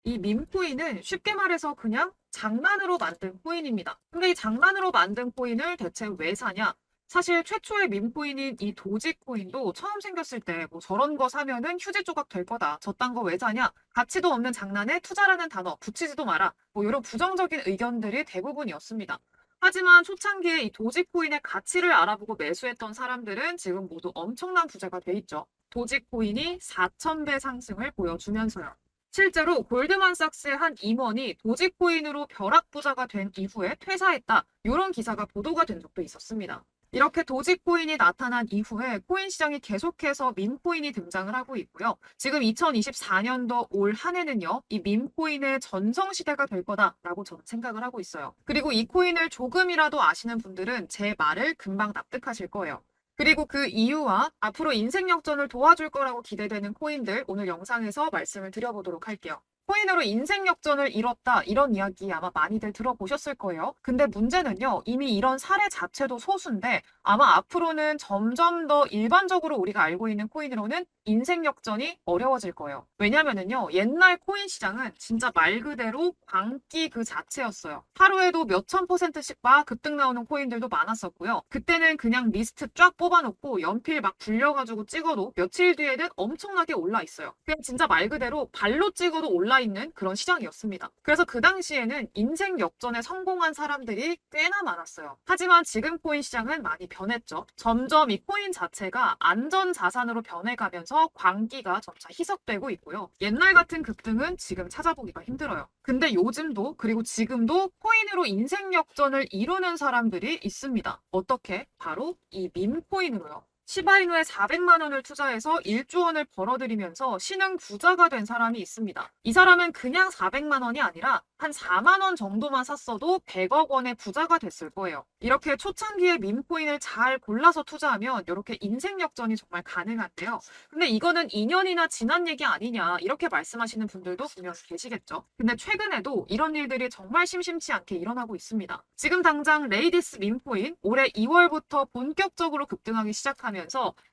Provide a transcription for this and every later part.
이 밈코인은 쉽게 말해서 그냥 장난으로 만든 코인입니다. 근데 이 장난으로 만든 코인을 대체 왜 사냐? 사실 최초의 밈코인인 이 도지코인도 처음 생겼을 때 뭐 저런 거 사면은 휴지 조각 될 거다. 저딴 거 왜 사냐? 가치도 없는 장난에 투자라는 단어 붙이지도 마라. 뭐 이런 부정적인 의견들이 대부분이었습니다. 하지만 초창기에 이 도지코인의 가치를 알아보고 매수했던 사람들은 지금 모두 엄청난 부자가 돼 있죠. 도지코인이 4,000배 상승을 보여주면서요. 실제로 골드만삭스의 한 임원이 도지코인으로 벼락부자가 된 이후에 퇴사했다. 이런 기사가 보도가 된 적도 있었습니다. 이렇게 도지코인이 나타난 이후에 코인 시장이 계속해서 밈코인이 등장을 하고 있고요. 지금 2024년도 올 한 해는요, 이 밈코인의 전성시대가 될 거다라고 저는 생각을 하고 있어요. 그리고 이 코인을 조금이라도 아시는 분들은 제 말을 금방 납득하실 거예요. 그리고 그 이유와 앞으로 인생 역전을 도와줄 거라고 기대되는 코인들 오늘 영상에서 말씀을 드려보도록 할게요. 코인으로 인생 역전을 이뤘다 이런 이야기 아마 많이들 들어보셨을 거예요. 근데 문제는요. 이미 이런 사례 자체도 소수인데 아마 앞으로는 점점 더 일반적으로 우리가 알고 있는 코인으로는 인생 역전이 어려워질 거예요. 왜냐면은요. 옛날 코인 시장은 진짜 말 그대로 광기 그 자체였어요. 하루에도 몇천 %씩 막 급등 나오는 코인들도 많았었고요. 그때는 그냥 리스트 쫙 뽑아놓고 연필 막 굴려가지고 찍어도 며칠 뒤에는 엄청나게 올라 있어요. 그냥 진짜 말 그대로 발로 찍어도 올라 있는 그런 시장이었습니다. 그래서 그 당시에는 인생 역전에 성공한 사람들이 꽤나 많았어요. 하지만 지금 코인 시장은 많이 변했죠. 점점 이 코인 자체가 안전 자산으로 변해가면서 광기가 점차 희석되고 있고요. 옛날 같은 급등은 지금 찾아보기가 힘들어요. 근데 요즘도 그리고 지금도 코인으로 인생 역전을 이루는 사람들이 있습니다. 어떻게? 바로 이 밈코인으로요. 시바이누에 400만 원을 투자해서 1조 원을 벌어들이면서 신흥 부자가 된 사람이 있습니다. 이 사람은 그냥 400만 원이 아니라 한 4만 원 정도만 샀어도 100억 원의 부자가 됐을 거예요. 이렇게 초창기에 밈코인을 잘 골라서 투자하면 이렇게 인생 역전이 정말 가능한데요. 근데 이거는 2년이나 지난 얘기 아니냐 이렇게 말씀하시는 분들도 분명 계시겠죠. 근데 최근에도 이런 일들이 정말 심심치 않게 일어나고 있습니다. 지금 당장 레이디스 밈코인 올해 2월부터 본격적으로 급등하기 시작하면서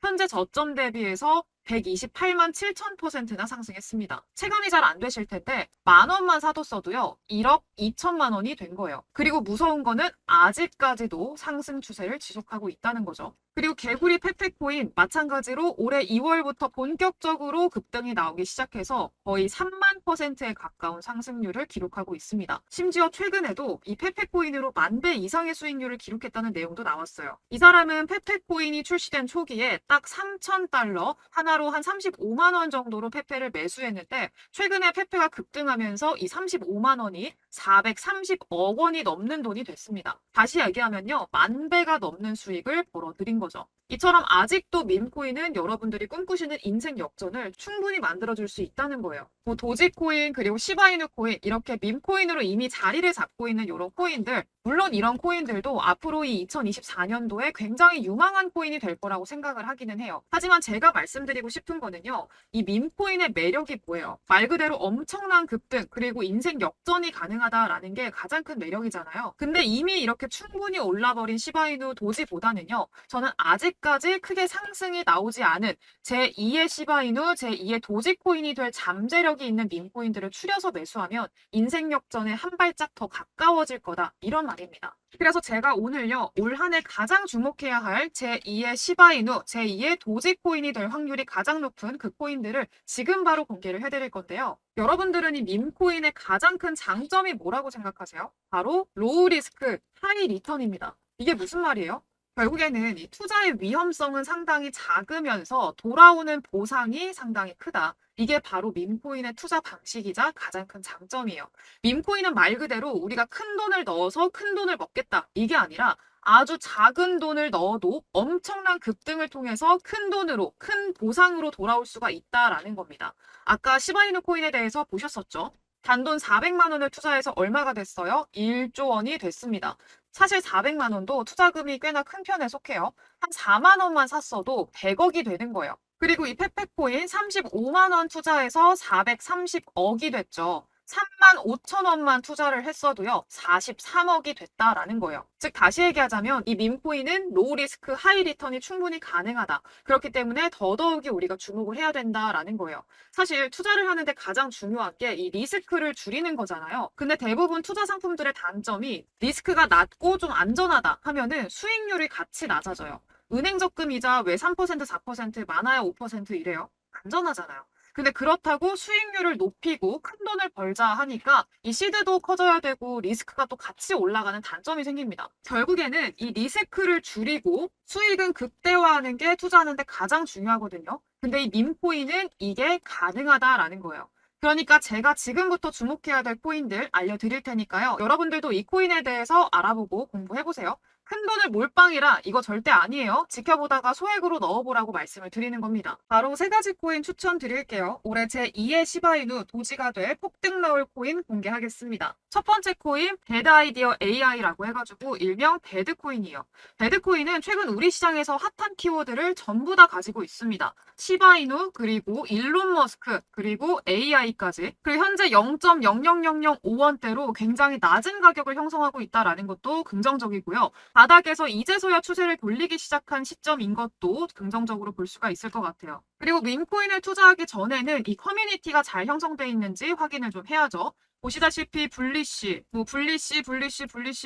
현재 저점 대비해서 128만 7천%나 상승했습니다. 체감이 잘 안 되실 텐데 만 원만 사뒀어도요 1억 2천만 원이 된 거예요. 그리고 무서운 거는 아직까지도 상승 추세를 지속하고 있다는 거죠. 그리고 개구리 페페코인 마찬가지로 올해 2월부터 본격적으로 급등이 나오기 시작해서 거의 3만 %에 가까운 상승률을 기록하고 있습니다. 심지어 최근에도 이 페페코인으로 10,000배 이상의 수익률을 기록했다는 내용도 나왔어요. 이 사람은 페페코인이 출시된 초기에 딱 3,000달러 하나로 한 35만 원 정도로 페페를 매수했는데 최근에 페페가 급등하면서 이 35만 원이 430억 원이 넘는 돈이 됐습니다. 다시 얘기하면요. 10,000배가 넘는 수익을 벌어들인 거죠. 이처럼 아직도 밈코인은 여러분들이 꿈꾸시는 인생 역전을 충분히 만들어줄 수 있다는 거예요. 뭐 도지코인 그리고 시바이누 코인 이렇게 밈코인으로 이미 자리를 잡고 있는 이런 코인들 물론 이런 코인들도 앞으로 이 2024년도에 굉장히 유망한 코인이 될 거라고 생각을 하기는 해요. 하지만 제가 말씀드리고 싶은 거는요. 이 밈코인의 매력이 뭐예요? 말 그대로 엄청난 급등 그리고 인생 역전이 가능하다라는 게 가장 큰 매력이잖아요. 근데 이미 이렇게 충분히 올라버린 시바이누 도지보다는요. 저는 아직까지 크게 상승이 나오지 않은 제2의 시바이누, 제2의 도지코인이 될 잠재력이 있는 밈코인들을 추려서 매수하면 인생 역전에 한 발짝 더 가까워질 거다. 이런 말입니다. 그래서 제가 오늘요, 올 한 해 가장 주목해야 할 제2의 시바이누, 제2의 도지코인이 될 확률이 가장 높은 그 코인들을 지금 바로 공개를 해드릴 건데요. 여러분들은 이 밈코인의 가장 큰 장점이 뭐라고 생각하세요? 바로 로우 리스크, 하이 리턴입니다. 이게 무슨 말이에요? 결국에는 이 투자의 위험성은 상당히 작으면서 돌아오는 보상이 상당히 크다. 이게 바로 밈코인의 투자 방식이자 가장 큰 장점이에요. 밈코인은 말 그대로 우리가 큰 돈을 넣어서 큰 돈을 먹겠다. 이게 아니라 아주 작은 돈을 넣어도 엄청난 급등을 통해서 큰 돈으로, 큰 보상으로 돌아올 수가 있다라는 겁니다. 아까 시바이누 코인에 대해서 보셨었죠? 단돈 400만 원을 투자해서 얼마가 됐어요? 1조 원이 됐습니다. 사실 400만 원도 투자금이 꽤나 큰 편에 속해요. 한 4만 원만 샀어도 100억이 되는 거예요. 그리고 이 페페코인 35만 원 투자해서 430억이 됐죠. 35,000원만 투자를 했어도요, 43억이 됐다라는 거예요. 즉, 다시 얘기하자면 이 밈코인은 로우 리스크 하이 리턴이 충분히 가능하다. 그렇기 때문에 더더욱이 우리가 주목을 해야 된다라는 거예요. 사실 투자를 하는데 가장 중요한 게 이 리스크를 줄이는 거잖아요. 근데 대부분 투자 상품들의 단점이 리스크가 낮고 좀 안전하다 하면은 수익률이 같이 낮아져요. 은행 적금 이자 왜 3%, 4%, 많아야 5% 이래요? 안전하잖아요. 근데 그렇다고 수익률을 높이고 큰 돈을 벌자 하니까 이 시드도 커져야 되고 리스크가 또 같이 올라가는 단점이 생깁니다. 결국에는 이 리스크를 줄이고 수익은 극대화하는 게 투자하는데 가장 중요하거든요. 근데 이 밈코인은 이게 가능하다라는 거예요. 그러니까 제가 지금부터 주목해야 될 코인들 알려드릴 테니까요. 여러분들도 이 코인에 대해서 알아보고 공부해보세요. 큰 돈을 몰빵이라 이거 절대 아니에요. 지켜보다가 소액으로 넣어보라고 말씀을 드리는 겁니다. 바로 세 가지 코인 추천드릴게요. 올해 제2의 시바이누 도지가 될 폭등 나올 코인 공개하겠습니다. 첫 번째 코인 배드 아이디어 AI라고 해가지고 일명 배드코인이에요. 배드코인은 최근 우리 시장에서 핫한 키워드를 전부 다 가지고 있습니다. 시바이누 그리고 일론 머스크 그리고 AI까지 그리고 현재 0.00005원대로 굉장히 낮은 가격을 형성하고 있다는 것도 긍정적이고요. 바닥에서 이제서야 추세를 돌리기 시작한 시점인 것도 긍정적으로 볼 수가 있을 것 같아요. 그리고 밈코인을 투자하기 전에는 이 커뮤니티가 잘 형성되어 있는지 확인을 좀 해야죠. 보시다시피 불리시,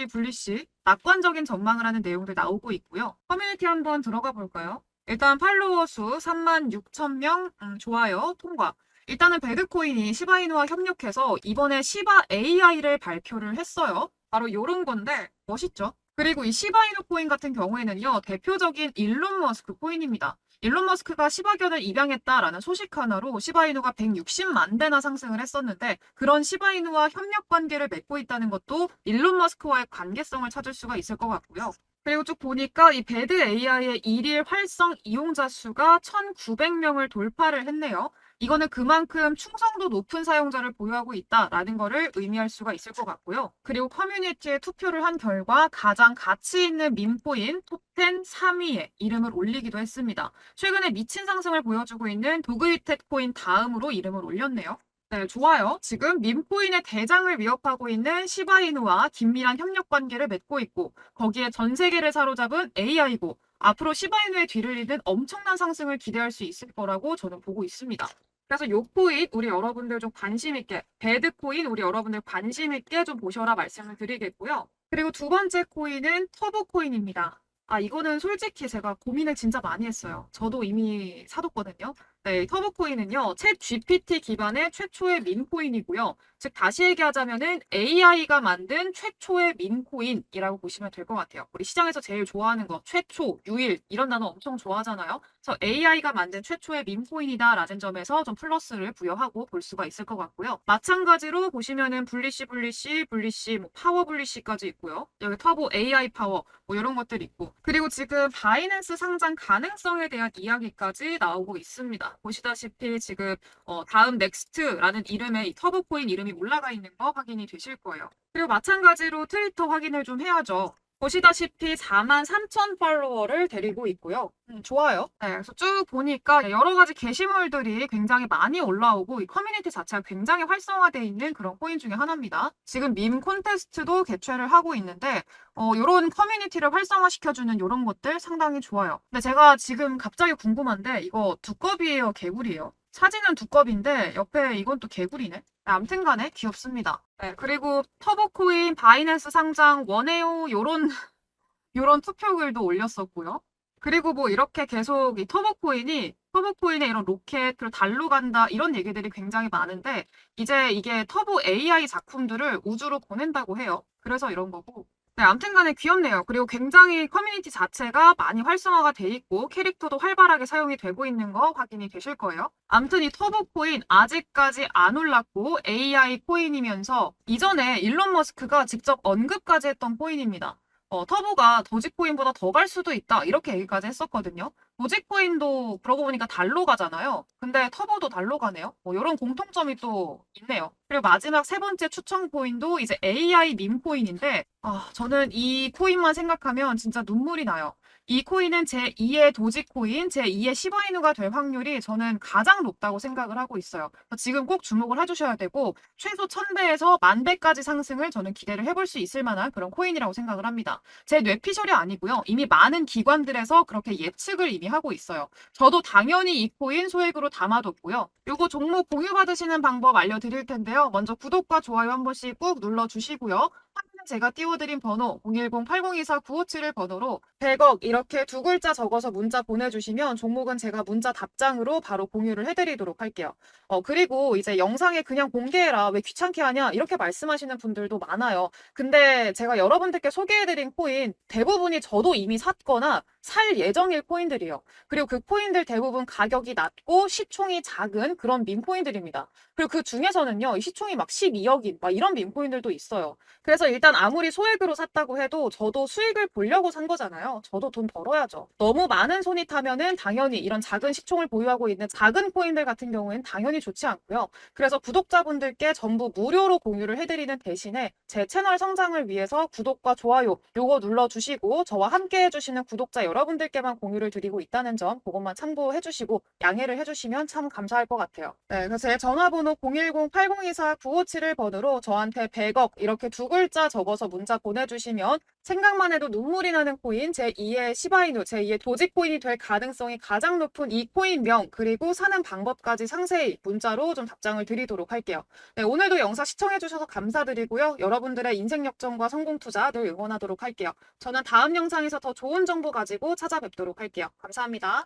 불리시 낙관적인 전망을 하는 내용들 나오고 있고요. 커뮤니티 한번 들어가 볼까요? 일단 팔로워 수 36,000명, 좋아요, 통과. 일단은 배드코인이 시바이누와 협력해서 이번에 시바 AI를 발표를 했어요. 바로 요런 건데 멋있죠? 그리고 이 시바이누 코인 같은 경우에는요, 대표적인 일론 머스크 코인입니다. 일론 머스크가 시바견을 입양했다라는 소식 하나로 시바이누가 160만 대나 상승을 했었는데 그런 시바이누와 협력 관계를 맺고 있다는 것도 일론 머스크와의 관계성을 찾을 수가 있을 것 같고요. 그리고 쭉 보니까 이 배드 AI의 일일 활성 이용자 수가 1,900명을 돌파를 했네요. 이거는 그만큼 충성도 높은 사용자를 보유하고 있다라는 거를 의미할 수가 있을 것 같고요. 그리고 커뮤니티에 투표를 한 결과 가장 가치 있는 밈코인 톱10 3위에 이름을 올리기도 했습니다. 최근에 미친 상승을 보여주고 있는 도그이텟 코인 다음으로 이름을 올렸네요. 네, 좋아요. 지금 밈코인의 대장을 위협하고 있는 시바이누와 긴밀한 협력 관계를 맺고 있고 거기에 전 세계를 사로잡은 AI고 앞으로 시바이누의 뒤를 잇는 엄청난 상승을 기대할 수 있을 거라고 저는 보고 있습니다. 그래서 요 코인 우리 여러분들 좀 관심 있게 배드코인 우리 여러분들 관심 있게 좀 보셔라 말씀을 드리겠고요. 그리고 두 번째 코인은 터보코인입니다. 이거는 솔직히 제가 고민을 진짜 많이 했어요. 저도 이미 사뒀거든요. 네, 터보코인은요, 챗 GPT 기반의 최초의 밈코인이고요. 즉, 다시 얘기하자면은 AI가 만든 최초의 밈코인이라고 보시면 될 것 같아요. 우리 시장에서 제일 좋아하는 거, 최초, 유일, 이런 단어 엄청 좋아하잖아요. 그래서 AI가 만든 최초의 밈코인이다라는 점에서 좀 플러스를 부여하고 볼 수가 있을 것 같고요. 마찬가지로 보시면은 불리시, 뭐 파워 불리시까지 있고요. 여기 터보 AI 파워, 뭐 이런 것들 있고. 그리고 지금 바이낸스 상장 가능성에 대한 이야기까지 나오고 있습니다. 보시다시피 지금 다음 넥스트라는 이름의 이 터보코인 이름이 올라가 있는 거 확인이 되실 거예요. 그리고 마찬가지로 트위터 확인을 좀 해야죠. 보시다시피 43,000 팔로워를 데리고 있고요. 좋아요. 네, 그래서 쭉 보니까 여러 가지 게시물들이 굉장히 많이 올라오고 이 커뮤니티 자체가 굉장히 활성화되어 있는 그런 코인 중에 하나입니다. 지금 밈 콘테스트도 개최를 하고 있는데 이런 커뮤니티를 활성화시켜주는 이런 것들 상당히 좋아요. 근데 제가 지금 갑자기 궁금한데 이거 두꺼비예요, 개구리예요? 사진은 두꺼비인데 옆에 이건 또 개구리네. 아무튼 간에 귀엽습니다. 네, 그리고 터보코인, 바이낸스 상장, 원해요 요런 투표글도 올렸었고요. 그리고 뭐 이렇게 계속 이 터보코인의 이런 로켓, 그리고 달로 간다 이런 얘기들이 굉장히 많은데 이제 이게 터보 AI 작품들을 우주로 보낸다고 해요. 그래서 이런 거고. 네, 아무튼 간에 귀엽네요. 그리고 굉장히 커뮤니티 자체가 많이 활성화가 돼 있고 캐릭터도 활발하게 사용이 되고 있는 거 확인이 되실 거예요. 아무튼 이 터보코인 아직까지 안 올랐고 AI 코인이면서 이전에 일론 머스크가 직접 언급까지 했던 코인입니다. 터보가 도지코인보다 더 갈 수도 있다 이렇게 얘기까지 했었거든요. 도지코인도 그러고 보니까 달로 가잖아요. 근데 터보도 달로 가네요. 이런 공통점이 또 있네요. 그리고 마지막 세 번째 추천 코인도 이제 AI 밈코인인데 저는 이 코인만 생각하면 진짜 눈물이 나요. 이 코인은 제2의 도지코인, 제2의 시바이누가 될 확률이 저는 가장 높다고 생각을 하고 있어요. 지금 꼭 주목을 해주셔야 되고 최소 1000배에서 10,000배까지 상승을 저는 기대를 해볼 수 있을 만한 그런 코인이라고 생각을 합니다. 제 뇌피셜이 아니고요. 이미 많은 기관들에서 그렇게 예측을 이미 하고 있어요. 저도 당연히 이 코인 소액으로 담아뒀고요. 요거 종목 공유 받으시는 방법 알려드릴 텐데요. 먼저 구독과 좋아요 한 번씩 꾹 눌러주시고요. 제가 띄워드린 번호 010-8024-957을 번호로 100억 이렇게 두 글자 적어서 문자 보내주시면 종목은 제가 문자 답장으로 바로 공유를 해드리도록 할게요. 그리고 이제 영상에 그냥 공개해라 왜 귀찮게 하냐 이렇게 말씀하시는 분들도 많아요. 근데 제가 여러분들께 소개해드린 코인 대부분이 저도 이미 샀거나 살 예정일 코인들이에요. 그리고 그 코인들 대부분 가격이 낮고 시총이 작은 그런 밈코인들입니다. 그리고 그 중에서는요, 이 시총이 막 12억인 막 이런 밈코인들도 있어요. 그래서 일단 아무리 소액으로 샀다고 해도 저도 수익을 보려고 산 거잖아요. 저도 돈 벌어야죠. 너무 많은 손이 타면은 당연히 이런 작은 시총을 보유하고 있는 작은 코인들 같은 경우에는 당연히 좋지 않고요. 그래서 구독자분들께 전부 무료로 공유를 해드리는 대신에 제 채널 성장을 위해서 구독과 좋아요 요거 눌러주시고 저와 함께 해주시는 구독자 여러분들께만 공유를 드리고 있다는 점 그것만 참고해 주시고 양해를 해주시면 참 감사할 것 같아요. 네, 그래서 제 전화번호 010-8024-957을 번호로 저한테 100억 이렇게 두 글자 적어서 문자 보내주시면 생각만 해도 눈물이 나는 코인 제2의 시바이누, 제2의 도지코인이 될 가능성이 가장 높은 이 코인명 그리고 사는 방법까지 상세히 문자로 좀 답장을 드리도록 할게요. 네, 오늘도 영상 시청해주셔서 감사드리고요. 여러분들의 인생 역전과 성공 투자 늘 응원하도록 할게요. 저는 다음 영상에서 더 좋은 정보 가지고 찾아뵙도록 할게요. 감사합니다.